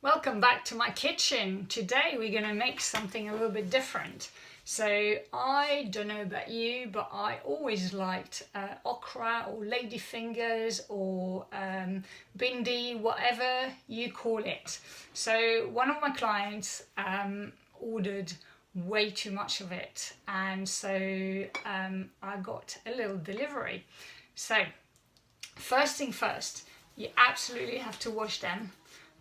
Welcome back to my kitchen. Today we're going to make something a little bit different. So I don't know about you, but I always liked okra or ladyfingers or bhindi, whatever you call it. So one of my clients ordered way too much of it, and so I got a little delivery. So first thing first, you absolutely have to wash them,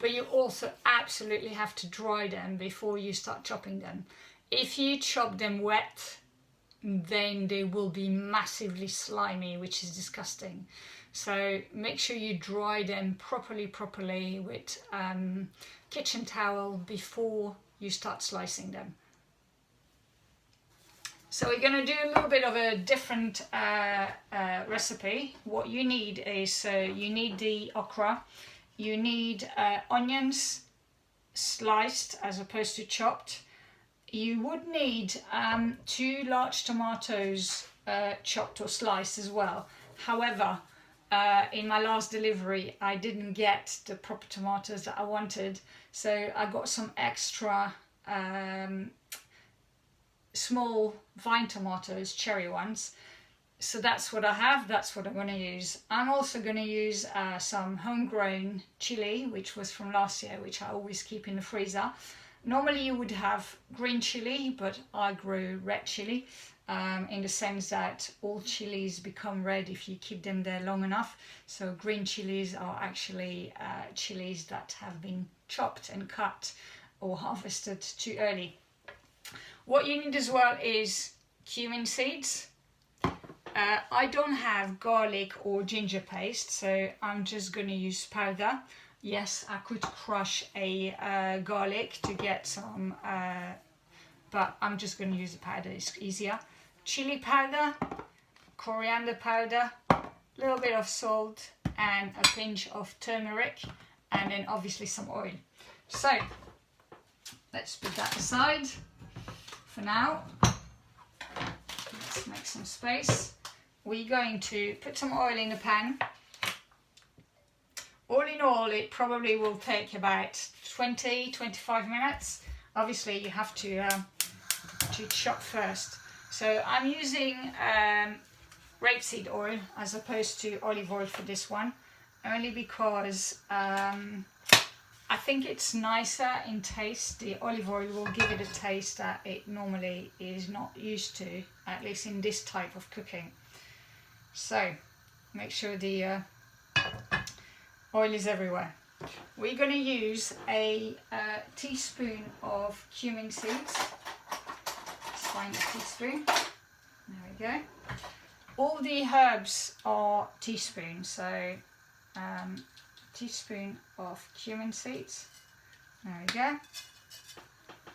but you also absolutely have to dry them before you start chopping them. If you chop them wet, then they will be massively slimy, which is disgusting. So make sure you dry them properly with kitchen towel before you start slicing them. So we're going to do a little bit of a different recipe. What you need is, you need the okra, you need onions sliced as opposed to chopped. You would need 2 large tomatoes chopped or sliced as well. However, in my last delivery I didn't get the proper tomatoes that I wanted, so I got some extra small vine tomatoes, cherry ones. So that's what I have, that's what I'm going to use. I'm also going to use some homegrown chili, which was from last year, which I always keep in the freezer. Normally you would have green chili, but I grew red chili, in the sense that all chilies become red if you keep them there long enough. So green chilies are actually chilies that have been chopped and cut or harvested too early. What you need as well is cumin seeds. I don't have garlic or ginger paste, so I'm just going to use powder. Yes, I could crush a garlic to get some, but I'm just going to use the powder, it's easier. Chili powder, coriander powder, a little bit of salt and a pinch of turmeric, and then obviously some oil. So let's put that aside for now. Let's make some space. We're going to put some oil in the pan. All in all, it probably will take about 20-25 minutes. Obviously you have to chop first. So I'm using rapeseed oil as opposed to olive oil for this one, only because I think it's nicer in taste. The olive oil will give it a taste that it normally is not used to, at least in this type of cooking. So make sure the oil is everywhere. We're going to use a teaspoon of cumin seeds. Let's find a teaspoon. There we go. All the herbs are teaspoons, so teaspoon of cumin seeds. There we go.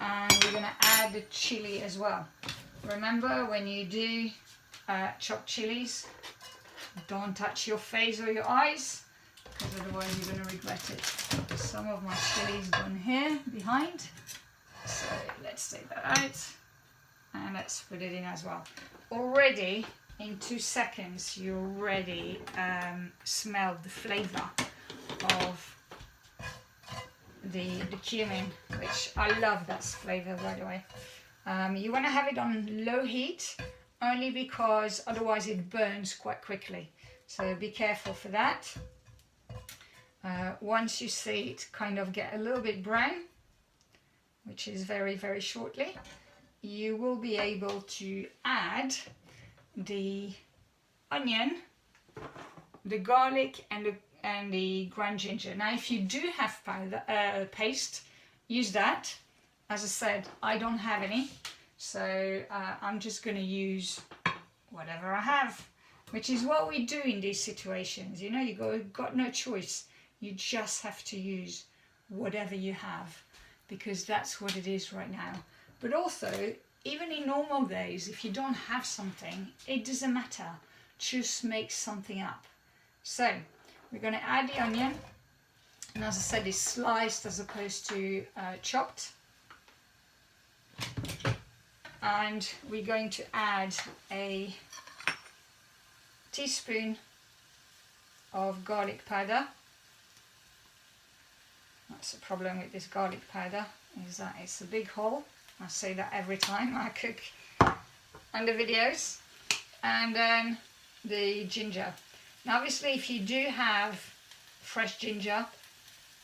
And we're going to add the chili as well. Remember, when you do chop chilies, don't touch your face or your eyes, because otherwise you're going to regret it. Some of my chilies gone here behind, so let's take that out and let's put it in as well. Already in 2 seconds you already smell the flavour of the cumin, which I love that flavour, by the way. You want to have it on low heat, only because otherwise it burns quite quickly, so be careful for that. Once you see it kind of get a little bit brown, which is very shortly, you will be able to add the onion, the garlic and the ground ginger. Now if you do have powder paste, use that. As I said, I don't have any, so I'm just going to use whatever I have, which is what we do in these situations. You know, you got no choice. You just have to use whatever you have, because that's what it is right now. But also, even in normal days, if you don't have something, it doesn't matter. Just make something up. So we're going to add the onion, and as I said, it's sliced as opposed to chopped. And we're going to add a teaspoon of garlic powder. That's the problem with this garlic powder, is that it's a big hole. I say that every time I cook on the videos. And then the ginger. Now obviously if you do have fresh ginger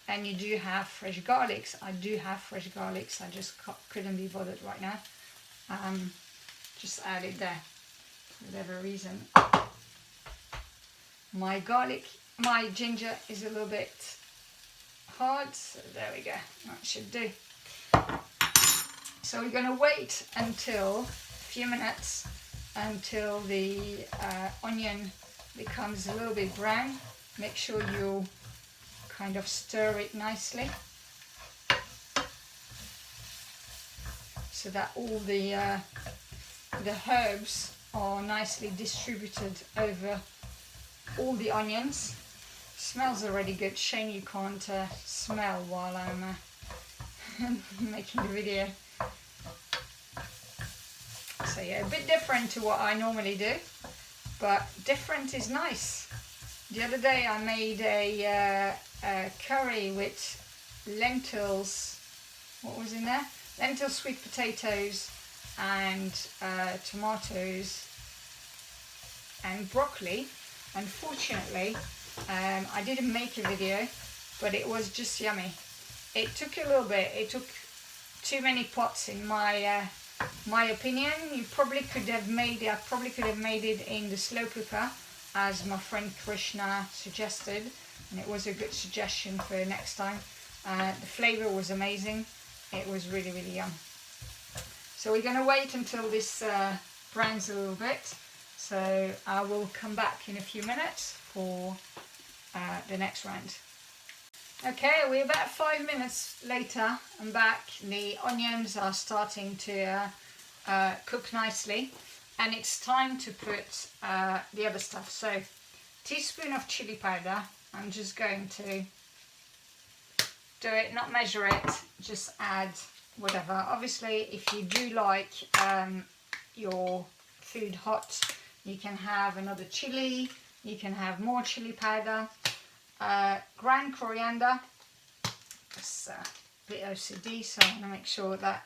and you do have fresh garlics, I do have fresh garlics, I just couldn't be bothered right now. Just add it there, for whatever reason. My ginger is a little bit hard, so there we go, that should do. So we're going to wait until a few minutes until the onion becomes a little bit brown. Make sure you kind of stir it nicely so that all the herbs are nicely distributed over all the onions. Smells already good. Shame you can't smell while I'm making the video. So yeah, a bit different to what I normally do, but different is nice. The other day I made a curry with lentils. What was in there? Lentils, sweet potatoes, and tomatoes and broccoli. Unfortunately, I didn't make a video, but it was just yummy. It took a little bit. It took too many pots in my opinion. You probably could have made it. I probably could have made it in the slow cooker, as my friend Krishna suggested, and it was a good suggestion for next time. The flavour was amazing. It was really, really yum. So we're going to wait until this browns a little bit. So I will come back in a few minutes for the next round. Okay, we're about 5 minutes later. I'm back. The onions are starting to cook nicely, and it's time to put the other stuff. So, teaspoon of chili powder. I'm just going to do it, not measure it, just add whatever. Obviously, if you do like your food hot, you can have another chili, you can have more chili powder. Ground coriander. It's a bit OCD, so I'm going to make sure that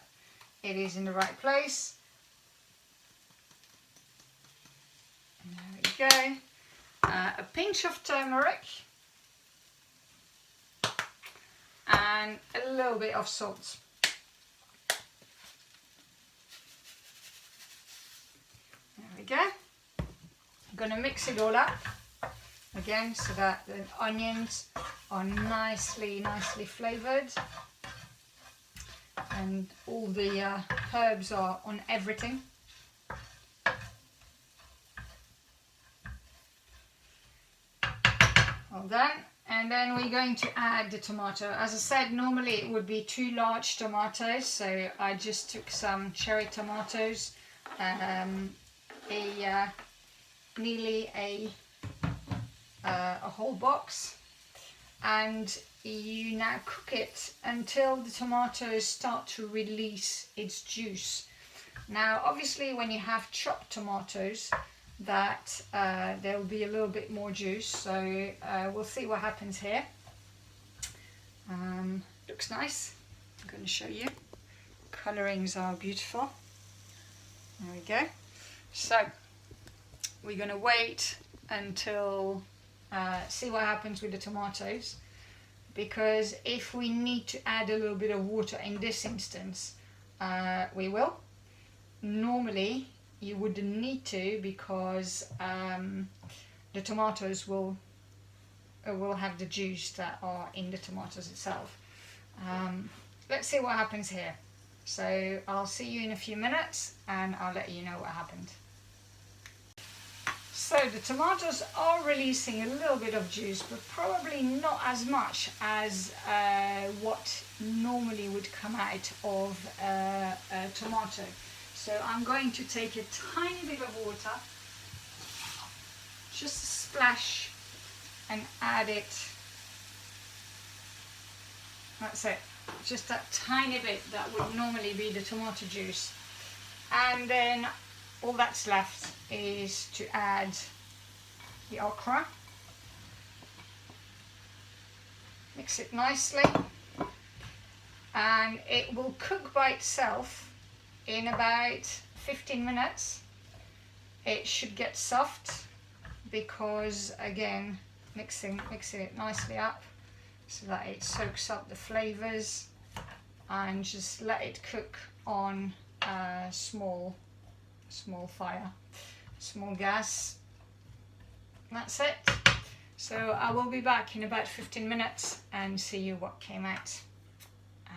it is in the right place. And there we go. A pinch of turmeric and a little bit of salt. There we go. I'm going to mix it all up again so that the onions are nicely flavoured and all the herbs are on everything. Well done. And then we're going to add the tomato. As I said, normally it would be 2 large tomatoes, so I just took some cherry tomatoes, nearly a whole box, and you now cook it until the tomatoes start to release its juice. Now obviously when you have chopped tomatoes, that there will be a little bit more juice, so we'll see what happens here. Looks nice. I'm going to show you. Colorings are beautiful. There we go. So we're going to wait until see what happens with the tomatoes, because if we need to add a little bit of water in this instance, we will. Normally you wouldn't need to, because the tomatoes will have the juice that are in the tomatoes itself. Let's see what happens here. So I'll see you in a few minutes and I'll let you know what happened. So the tomatoes are releasing a little bit of juice, but probably not as much as what normally would come out of a tomato. So I'm going to take a tiny bit of water, just a splash, and add it. That's it, just that tiny bit that would normally be the tomato juice. And then all that's left is to add the okra. Mix it nicely. and it will cook by itself in about 15 minutes. It should get soft because, again, mixing it nicely up so that it soaks up the flavors, and just let it cook on a small fire, small gas. That's it. So I will be back in about 15 minutes and see you what came out,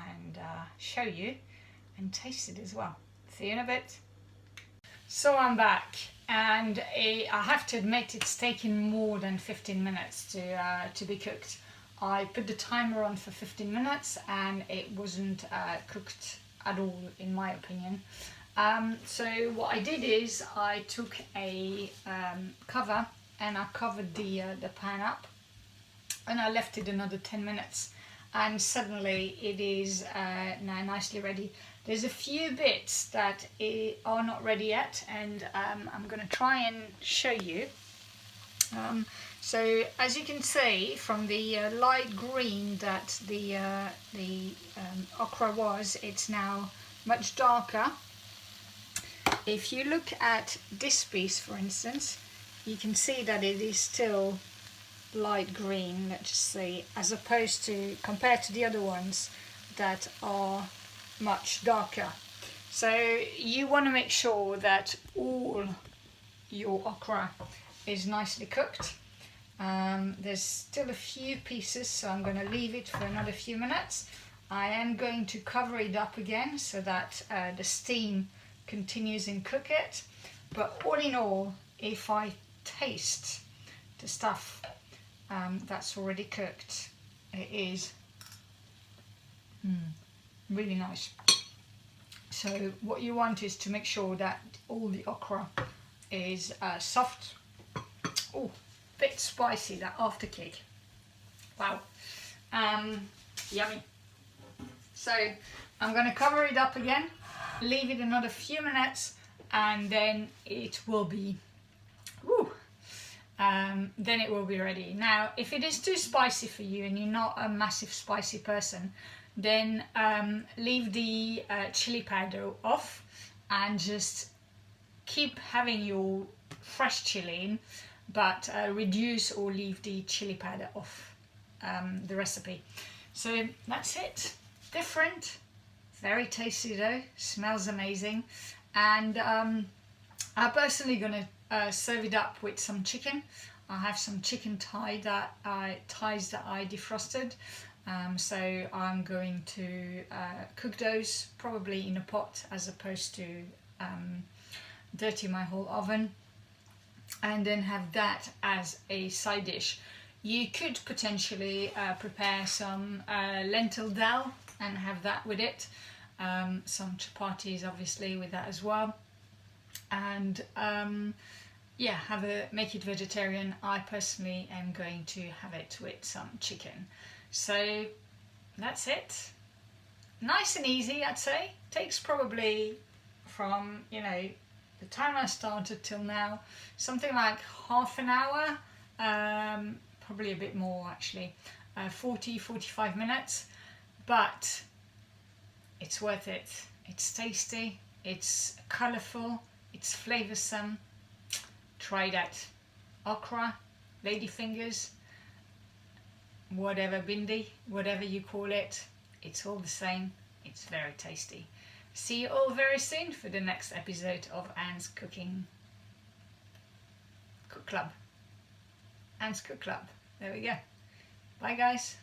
and show you and taste it as well. See you in a bit. So I'm back, and I have to admit it's taken more than 15 minutes to be cooked. I put the timer on for 15 minutes and it wasn't cooked at all, in my opinion. So what I did is I took a cover and I covered the pan up, and I left it another 10 minutes, and suddenly it is now nicely ready. There's a few bits that are not ready yet, and I'm going to try and show you. So as you can see from the light green that the okra was, it's now much darker. If you look at this piece, for instance, you can see that it is still light green, let's just say, as opposed to, compared to the other ones that are much darker. So you want to make sure that all your okra is nicely cooked. There's still a few pieces, so I'm going to leave it for another few minutes. I am going to cover it up again so that the steam continues and cook it. But all in all, if I taste the stuff that's already cooked, it is really nice. So what you want is to make sure that all the okra is soft. Oh, bit spicy, that after kick. Wow. Yummy. So I'm going to cover it up again, leave it another few minutes, and then it will be then it will be ready. Now, if it is too spicy for you and you're not a massive spicy person, then leave the chili powder off and just keep having your fresh chili in, but reduce or leave the chili powder off the recipe. So that's it. Different, very tasty though, smells amazing, and I'm personally gonna serve it up with some chicken. I have some chicken thighs that I defrosted, so I'm going to cook those probably in a pot as opposed to dirty my whole oven, and then have that as a side dish. You could potentially prepare some lentil dal and have that with it, some chapatis obviously with that as well, and yeah, make it vegetarian. I personally am going to have it with some chicken. So that's it. Nice and easy, I'd say. Takes probably from, the time I started till now, something like half an hour, probably a bit more actually, 40-45 minutes, but it's worth it. It's tasty, it's colourful, it's flavoursome. Try that. Okra, ladyfingers, whatever, Bhindi, whatever you call it, it's all the same. It's very tasty. See you all very soon for the next episode of Anne's Cook Club. Anne's Cook Club. There we go. Bye guys.